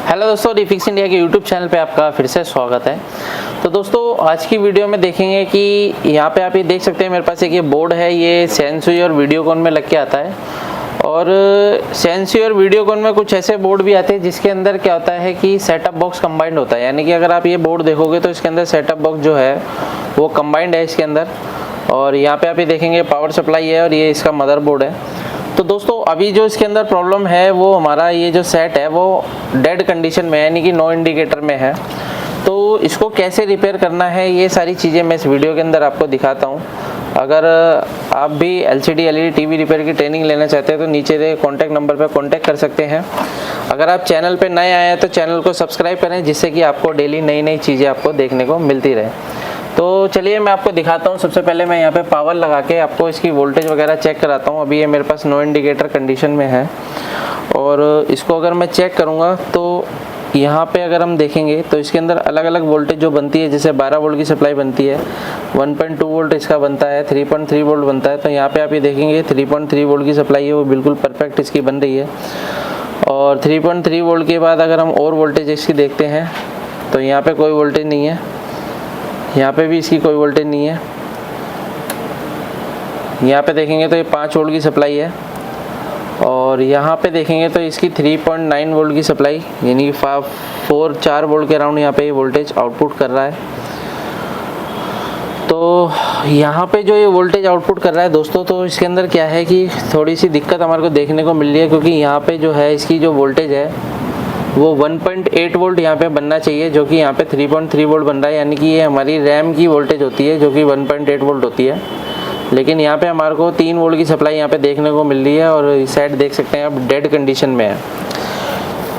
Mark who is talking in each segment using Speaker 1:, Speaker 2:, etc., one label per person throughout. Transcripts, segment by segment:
Speaker 1: Hello दोस्तों, refix India के YouTube channel पे आपका फिर से स्वागत है। तो दोस्तों आज की वीडियो में देखेंगे कि यहाँ पे आप ये देख सकते हैं मेरे पास एक ये बोर्ड है, ये सेंसुई और वीडियोकॉन में लग के आता है। और सेंसुई और वीडियोकॉन में कुछ ऐसे बोर्ड भी आते हैं जिसके अंदर क्या होता है कि सेटअप बॉक्स कंबाइंड होता है, यानी कि अगर आप ये बोर्ड देखोगे तो इसके अंदर सेटअप बॉक्स जो है वो कंबाइंड है इसके अंदर। और यहाँ पे आप ये देखेंगे पावर सप्लाई है और ये इसका मदरबोर्ड है। तो दोस्तों अभी जो इसके अंदर प्रॉब्लम है वो हमारा ये जो सेट है वो डेड कंडीशन में है, यानी कि नो इंडिकेटर में है। तो इसको कैसे रिपेयर करना है ये सारी चीज़ें मैं इस वीडियो के अंदर आपको दिखाता हूँ। अगर आप भी LCD LED TV रिपेयर की ट्रेनिंग लेना चाहते हैं तो नीचे दे कॉन्टैक्ट नंबर पर कॉन्टैक्ट कर सकते हैं। अगर आप चैनल पर नए आए हैं तो चैनल को सब्सक्राइब करें, जिससे कि आपको डेली नई नई चीज़ें आपको देखने को मिलती रहे। तो चलिए मैं आपको दिखाता हूँ। सबसे पहले मैं यहाँ पे पावर लगा के आपको इसकी वोल्टेज वगैरह चेक कराता हूँ। अभी ये मेरे पास नो इंडिकेटर कंडीशन में है और इसको अगर मैं चेक करूँगा तो यहाँ पे अगर हम देखेंगे तो इसके अंदर अलग अलग वोल्टेज जो बनती है, जैसे 12 वोल्ट की सप्लाई बनती है, 1.2 वोल्ट इसका बनता है, 3.3 वोल्ट बनता है। तो यहाँ पे आप ये देखेंगे 3.3 वोल्ट की सप्लाई है वो बिल्कुल परफेक्ट इसकी बन रही है। और 3.3 वोल्ट के बाद अगर हम और वोल्टेज इसकी देखते हैं तो यहाँ पे कोई वोल्टेज नहीं है, यहाँ पे भी इसकी कोई वोल्टेज नहीं है। यहाँ पे देखेंगे तो ये 5 वोल्ट की सप्लाई है और यहाँ पे देखेंगे तो इसकी 3.9 वोल्ट की सप्लाई, यानी कि 4 वोल्ट के अराउंड यहाँ पे ये वोल्टेज आउटपुट कर रहा है। तो यहाँ पे जो ये वोल्टेज आउटपुट कर रहा है दोस्तों, तो इसके अंदर क्या है कि थोड़ी सी दिक्कत हमारे को देखने को मिल रही है, क्योंकि यहाँ पे जो है इसकी जो वोल्टेज है वो 1.8 वोल्ट यहाँ पे बनना चाहिए, जो कि यहाँ पे 3.3 वोल्ट बन रहा है, यानी कि ये हमारी रैम की वोल्टेज होती है जो कि 1.8 वोल्ट होती है। लेकिन यहाँ पे हमारे को 3 वोल्ट की सप्लाई यहाँ पे देखने को मिल रही है और सेट देख सकते हैं आप डेड कंडीशन में है।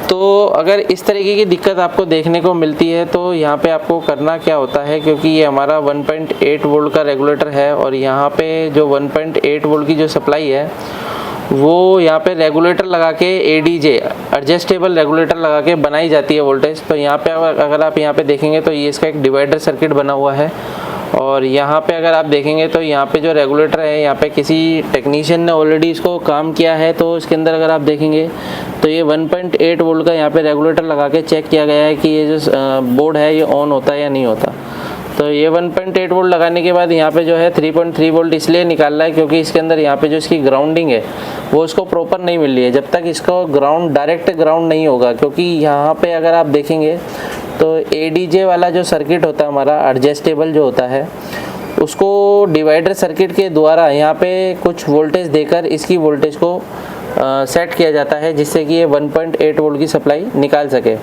Speaker 1: तो अगर इस तरीके की दिक्कत आपको देखने को मिलती है तो यहाँ पे आपको करना क्या होता है, क्योंकि ये हमारा 1.8 वोल्ट का रेगुलेटर है और यहाँ पे जो 1.8 वोल्ट की जो सप्लाई है वो यहाँ पे रेगुलेटर लगा के ADJ एडजस्टेबल रेगुलेटर लगा के बनाई जाती है वोल्टेज। तो यहाँ पे अगर आप यहाँ पे देखेंगे तो ये इसका एक डिवाइडर सर्किट बना हुआ है और यहाँ पे अगर आप देखेंगे तो यहाँ पे जो रेगुलेटर है यहाँ पे किसी टेक्नीशियन ने ऑलरेडी इसको काम किया है। तो इसके अंदर अगर आप देखेंगे तो ये 1.8 वोल्ट का यहाँ पे रेगुलेटर लगा के चेक किया गया है कि ये जो बोर्ड है ये ऑन होता है या नहीं होता। तो ये 1.8 वोल्ट लगाने के बाद यहाँ पे जो है 3.3 वोल्ट इसलिए निकाल रहा है क्योंकि इसके अंदर यहाँ पे जो इसकी ग्राउंडिंग है वो इसको प्रॉपर नहीं मिल रही है। जब तक इसको डायरेक्ट ग्राउंड नहीं होगा, क्योंकि यहाँ पे अगर आप देखेंगे तो ADJ वाला जो सर्किट होता है हमारा एडजस्टेबल जो होता है, उसको डिवाइडर सर्किट के द्वारा यहाँ पे कुछ वोल्टेज देकर इसकी वोल्टेज को सेट किया जाता है, जिससे कि ये 1.8 वोल्ट की सप्लाई निकाल सके।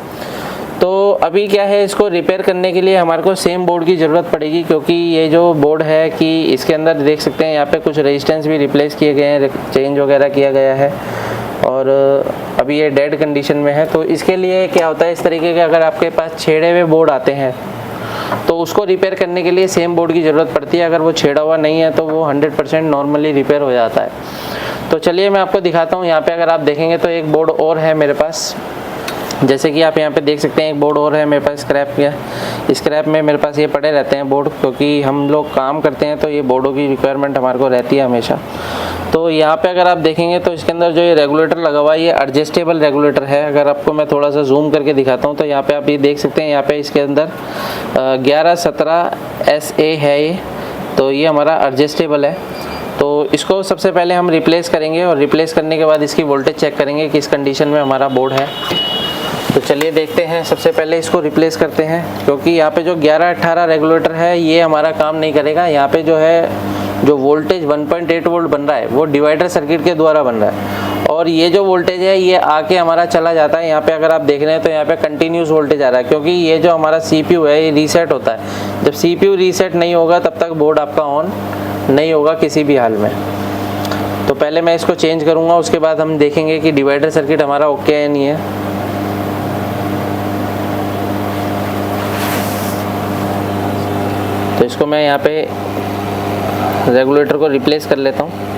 Speaker 1: तो अभी क्या है, इसको रिपेयर करने के लिए हमारे को सेम बोर्ड की ज़रूरत पड़ेगी, क्योंकि ये जो बोर्ड है कि इसके अंदर देख सकते हैं यहाँ पे कुछ रेजिस्टेंस भी रिप्लेस किए गए हैं, चेंज वगैरह किया गया है और अभी ये डेड कंडीशन में है। तो इसके लिए क्या होता है, इस तरीके के अगर आपके पास छेड़े हुए बोर्ड आते हैं तो उसको रिपेयर करने के लिए सेम बोर्ड की ज़रूरत पड़ती है। अगर वो छेड़ा हुआ नहीं है तो वो 100% नॉर्मली रिपेयर हो जाता है। तो चलिए मैं आपको दिखाता हूँ। यहाँ पे अगर आप देखेंगे तो एक बोर्ड और है मेरे पास, जैसे कि आप यहाँ पे देख सकते हैं एक बोर्ड और है मेरे पास स्क्रैप में मेरे पास ये पड़े रहते हैं बोर्ड, क्योंकि हम लोग काम करते हैं तो ये बोर्डों की रिक्वायरमेंट हमारे को रहती है हमेशा। तो यहाँ पे अगर आप देखेंगे तो इसके अंदर जो ये रेगुलेटर लगा हुआ है ये एडजस्टेबल रेगुलेटर है। अगर आपको मैं थोड़ा सा जूम करके दिखाता हूँ तो यहाँ पे आप ये देख सकते हैं, यहाँ पे इसके अंदर 1117 SA है ये। तो ये हमारा एडजस्टेबल है। तो इसको सबसे पहले हम रिप्लेस करेंगे और रिप्लेस करने के बाद इसकी वोल्टेज चेक करेंगे किस कंडीशन में हमारा बोर्ड है। तो चलिए देखते हैं। सबसे पहले इसको रिप्लेस करते हैं, क्योंकि यहाँ पे जो 1118 रेगुलेटर है ये हमारा काम नहीं करेगा। यहाँ पे जो है जो वोल्टेज 1.8 वोल्ट बन रहा है वो डिवाइडर सर्किट के द्वारा बन रहा है और ये जो वोल्टेज है ये आके हमारा चला जाता है। यहाँ पे अगर आप देख रहे हैं तो यहाँ पे कंटिन्यूस वोल्टेज आ रहा है, क्योंकि ये जो हमारा CPU है ये रीसेट होता है। जब CPU रीसेट नहीं होगा तब तक बोर्ड आपका ऑन नहीं होगा किसी भी हाल में। तो पहले मैं इसको चेंज करूँगा, उसके बाद हम देखेंगे कि डिवाइडर सर्किट हमारा ओके है नहीं है। तो इसको मैं यहाँ पे रेगुलेटर को रिप्लेस कर लेता हूँ।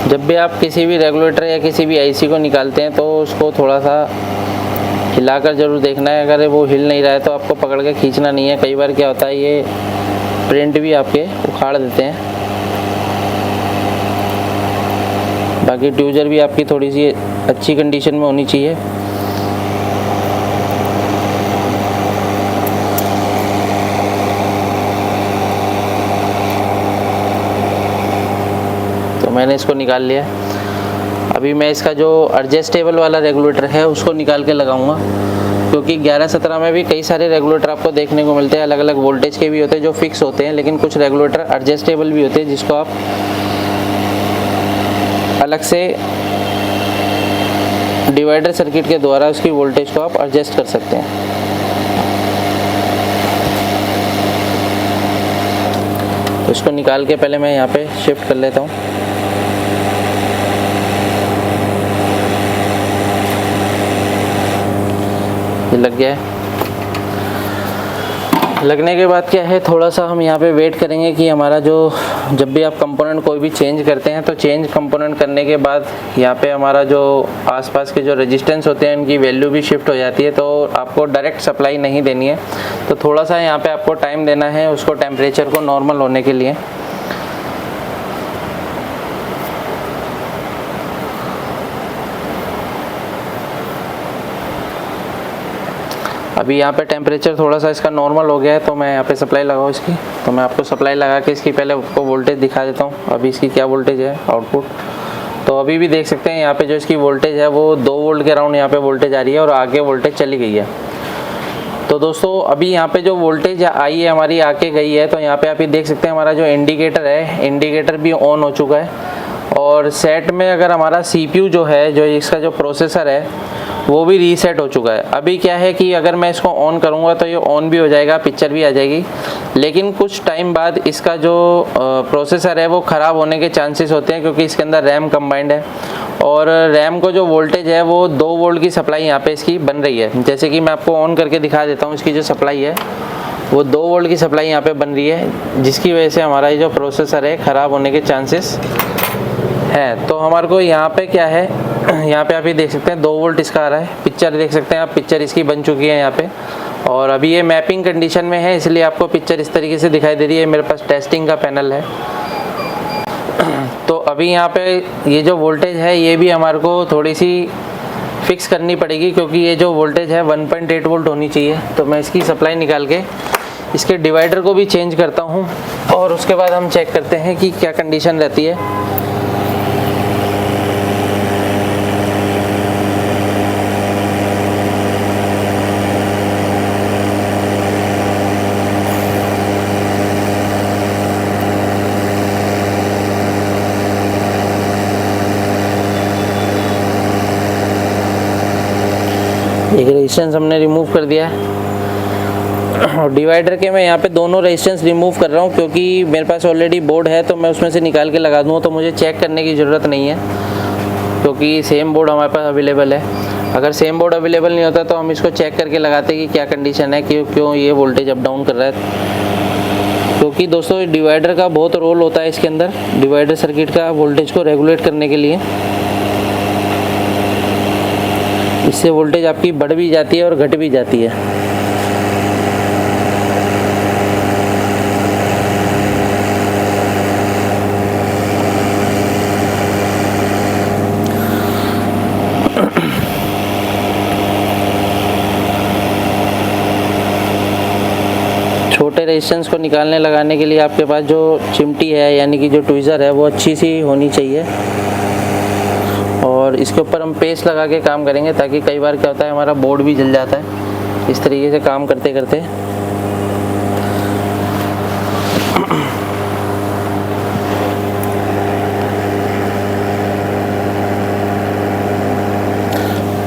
Speaker 1: जब भी आप किसी भी रेगुलेटर या किसी भी आईसी को निकालते हैं तो उसको थोड़ा सा हिलाकर ज़रूर देखना है। अगर वो हिल नहीं रहा है तो आपको पकड़ के खींचना नहीं है। कई बार क्या होता है, ये प्रिंट भी आपके उखाड़ देते हैं। बाकी ट्यूजर भी आपकी थोड़ी सी अच्छी कंडीशन में होनी चाहिए। तो मैंने इसको निकाल लिया। अभी मैं इसका जो एडजस्टेबल वाला रेगुलेटर है उसको निकाल के लगाऊंगा, क्योंकि 11-17 में भी कई सारे रेगुलेटर आपको देखने को मिलते हैं। अलग अलग वोल्टेज के भी होते हैं जो फिक्स होते हैं, लेकिन कुछ रेगुलेटर एडजस्टेबल भी होते हैं जिसको आप अलग से डिवाइडर सर्किट के द्वारा उसकी वोल्टेज को आप एडजस्ट कर सकते हैं। तो इसको निकाल के पहले मैं यहाँ पे शिफ्ट कर लेता हूँ। ये लग गया है। लगने के बाद क्या है, थोड़ा सा हम यहाँ पे वेट करेंगे कि हमारा जो, जब भी आप कंपोनेंट कोई भी चेंज करते हैं तो चेंज कंपोनेंट करने के बाद यहाँ पे हमारा जो आसपास के जो रेजिस्टेंस होते हैं उनकी वैल्यू भी शिफ्ट हो जाती है। तो आपको डायरेक्ट सप्लाई नहीं देनी है, तो थोड़ा सा यहाँ पे आपको टाइम देना है उसको टेम्परेचर को नॉर्मल होने के लिए। अभी यहाँ पे टेम्परेचर थोड़ा सा इसका नॉर्मल हो गया है, तो मैं यहाँ पे सप्लाई लगाऊँ इसकी। तो मैं आपको सप्लाई लगा के इसकी पहले आपको वोल्टेज दिखा देता हूँ। अभी इसकी क्या वोल्टेज है आउटपुट, तो अभी भी देख सकते हैं यहाँ पे जो इसकी वोल्टेज है वो 2 वोल्ट के अराउंड यहाँ पे वोल्टेज आ रही है और आगे वोल्टेज चली गई है। तो दोस्तों अभी यहाँ पे जो वोल्टेज आई है हमारी आके गई है, तो यहाँ पे आप ये देख सकते हैं हमारा जो इंडिकेटर है, इंडिकेटर भी ऑन हो चुका है। और सेट में अगर हमारा CPU जो है, जो इसका जो प्रोसेसर है वो भी रीसेट हो चुका है। अभी क्या है कि अगर मैं इसको ऑन करूंगा तो ये ऑन भी हो जाएगा, पिक्चर भी आ जाएगी, लेकिन कुछ टाइम बाद इसका जो प्रोसेसर है वो ख़राब होने के चांसेस होते हैं, क्योंकि इसके अंदर रैम कंबाइंड है और रैम को जो वोल्टेज है वो 2 वोल्ट की सप्लाई यहाँ पे इसकी बन रही है। जैसे कि मैं आपको ऑन करके दिखा देता हूँ, इसकी जो सप्लाई है वो 2 वोल्ट की सप्लाई यहाँ पे बन रही है, जिसकी वजह से हमारा ये जो प्रोसेसर है ख़राब होने के चांसेस है। तो हमारे को यहाँ पे क्या है, यहाँ पे आप ये देख सकते हैं 2 वोल्ट इसका आ रहा है। पिक्चर देख सकते हैं आप, पिक्चर इसकी बन चुकी है यहाँ पे, और अभी ये मैपिंग कंडीशन में है इसलिए आपको पिक्चर इस तरीके से दिखाई दे रही है। मेरे पास टेस्टिंग का पैनल है। तो अभी यहाँ पे ये जो वोल्टेज है ये भी हमारे को थोड़ी सी फिक्स करनी पड़ेगी, क्योंकि ये जो वोल्टेज है 1.8 वोल्ट होनी चाहिए। तो मैं इसकी सप्लाई निकाल के इसके डिवाइडर को भी चेंज करता हूँ और उसके बाद हम चेक करते हैं कि क्या कंडीशन रहती है। एक रेजिस्टेंस हमने रिमूव कर दिया है और डिवाइडर के मैं यहाँ पे दोनों रेजिस्टेंस रिमूव कर रहा हूँ, क्योंकि मेरे पास ऑलरेडी बोर्ड है तो मैं उसमें से निकाल के लगा दूँगा, तो मुझे चेक करने की ज़रूरत नहीं है, क्योंकि सेम बोर्ड हमारे पास अवेलेबल है। अगर सेम बोर्ड अवेलेबल नहीं होता तो हम इसको चेक करके लगाते कि क्या कंडीशन है, क्यों ये वोल्टेज अप डाउन कर रहा है। क्योंकि दोस्तों डिवाइडर का बहुत रोल होता है इसके अंदर, डिवाइडर सर्किट का वोल्टेज को रेगुलेट करने के लिए। इससे वोल्टेज आपकी बढ़ भी जाती है और घट भी जाती है। छोटे रेजिस्टेंस को निकालने लगाने के लिए आपके पास जो चिमटी है यानी कि जो ट्विज़र है वो अच्छी सी होनी चाहिए, और इसके ऊपर हम पेस्ट लगा के काम करेंगे, ताकि कई बार क्या होता है हमारा बोर्ड भी जल जाता है इस तरीके से काम करते करते।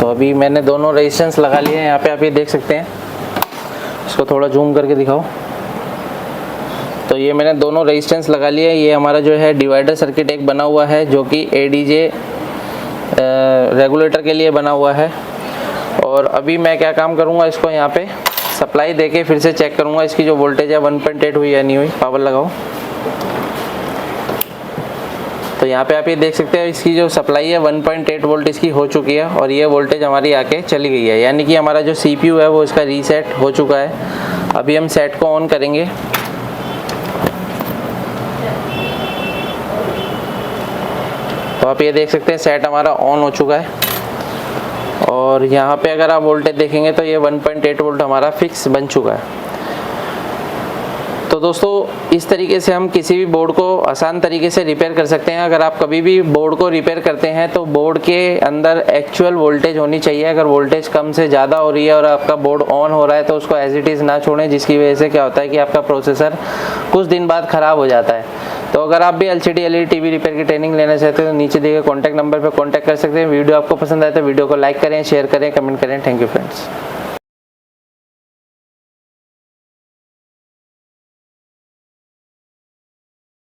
Speaker 1: तो अभी मैंने दोनों रेजिस्टेंस लगा लिए हैं यहाँ पे, आप ये देख सकते हैं। इसको थोड़ा जूम करके दिखाओ। तो ये मैंने दोनों रेजिस्टेंस लगा लिए। ये हमारा जो है डिवाइडर सर्किट एक बना हुआ है जो कि ADJ रेगुलेटर के लिए बना हुआ है। और अभी मैं क्या काम करूँगा, इसको यहाँ पे सप्लाई देके फिर से चेक करूँगा इसकी जो वोल्टेज है 1.8 हुई या नहीं हुई। पावर लगाओ। तो यहाँ पे आप ये देख सकते हैं इसकी जो सप्लाई है 1.8 वोल्ट इसकी हो चुकी है और ये वोल्टेज हमारी आके चली गई है, यानी कि हमारा जो CPU है वो इसका रीसेट हो चुका है। अभी हम सेट को ऑन करेंगे। तो आप ये देख सकते हैं सेट हमारा ऑन हो चुका है और यहाँ पे अगर आप वोल्टेज देखेंगे तो ये 1.8 वोल्ट हमारा फिक्स बन चुका है। तो दोस्तों इस तरीके से हम किसी भी बोर्ड को आसान तरीके से रिपेयर कर सकते हैं। अगर आप कभी भी बोर्ड को रिपेयर करते हैं तो बोर्ड के अंदर एक्चुअल वोल्टेज होनी चाहिए। अगर वोल्टेज कम से ज़्यादा हो रही है और आपका बोर्ड ऑन हो रहा है तो उसको एज इट इज़ ना छोड़ें, जिसकी वजह से क्या होता है कि आपका प्रोसेसर कुछ दिन बाद ख़राब हो जाता है। तो अगर आप भी LCD LED TV रिपेयर की ट्रेनिंग लेना चाहते हैं तो नीचे दिए गए कॉन्टैक्ट नंबर पर कॉन्टैक्ट कर सकते हैं। वीडियो आपको पसंद आए तो वीडियो को लाइक करें, शेयर करें, कमेंट करें। Thank you friends.